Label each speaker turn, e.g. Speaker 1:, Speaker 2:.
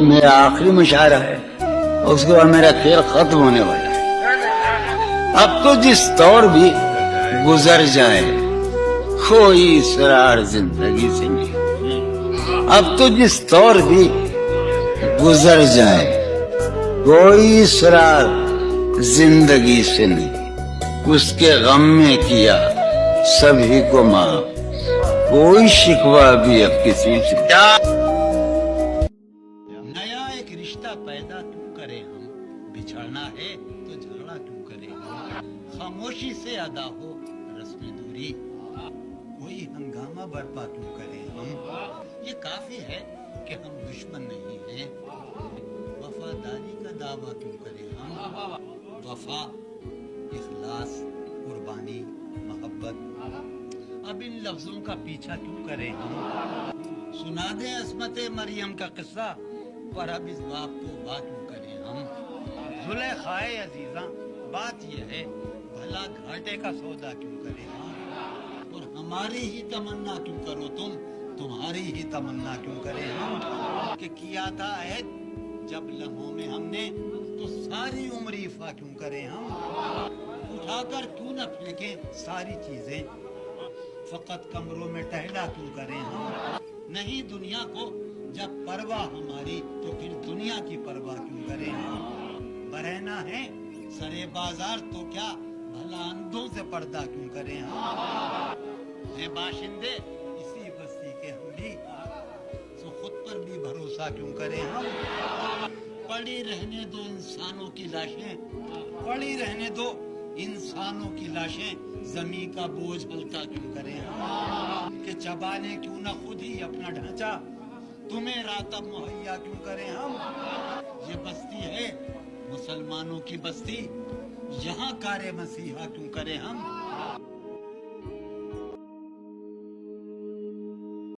Speaker 1: میرا آخری مشاعرہ ہے، اس کے بعد میرا کھیل ختم ہونے والا ہے۔ اب تو جس دور بھی گزر جائے کوئی اسرار زندگی سے نہیں، اب تو جس دور بھی گزر جائے کوئی اسرار زندگی سے نہیں، اس کے غم میں کیا سبھی کو معاف، کوئی شکوہ بھی اب کسی سے نیا ایک رشتہ پیدا کیوں کرے ہم، بچھڑنا ہے تو جھگڑا کیوں کرے ہم، خاموشی سے ادا ہو رسم دوری، کوئی ہنگامہ برپا کیوں کرے ہم، یہ کافی ہے کہ ہم دشمن نہیں ہیں، وفاداری کا دعویٰ کیوں کرے ہم، وفا، اخلاص، قربانی، محبت، اب ان لفظوں کا پیچھا کیوں کرے ہم، سنا دیں عصمت مریم کا قصہ، پر اب اس باپ کو بات کیوں کریں ہم، زلیخائے عزیزاں بات یہ ہے بھلا گھاٹے کا سودا کیوں کریں ہم، اور ہماری ہی تمنا کیوں کرو تم، تمہاری ہی تمنا کیوں کریں ہم، کہ کیا تھا عہد جب لمحوں میں ہم نے، تو ساری عمر ایفا کیوں کریں ہم، اٹھا کر کیوں نہ پھینکیں ساری چیزیں، فقط کمروں میں ٹہلا کیوں کریں ہم، نہیں دنیا کو جب پرواہ ہماری تو پھر دنیا کی پرواہ کیوں کریں ہم، برہنہ ہے سرے بازار تو کیا بھلا اندھوں سے پردہ کیوں کریں ہم، ہیں باشندے اسی بستی کے ہم بھی، سو خود پر بھی بھروسہ کیوں کریں ہم، پڑی رہنے دو انسانوں کی لاشیں، پڑی رہنے دو انسانوں کی لاشیں، زمین کا بوجھ ہلکا کیوں کریں ہم، کہ چبانے کیوں نہ خود ہی اپنا ڈھانچہ، تمہیں راتب مہیا کیوں کریں ہم، یہ بستی ہے مسلمانوں کی بستی، یہاں کار مسیحا کیوں کریں ہم،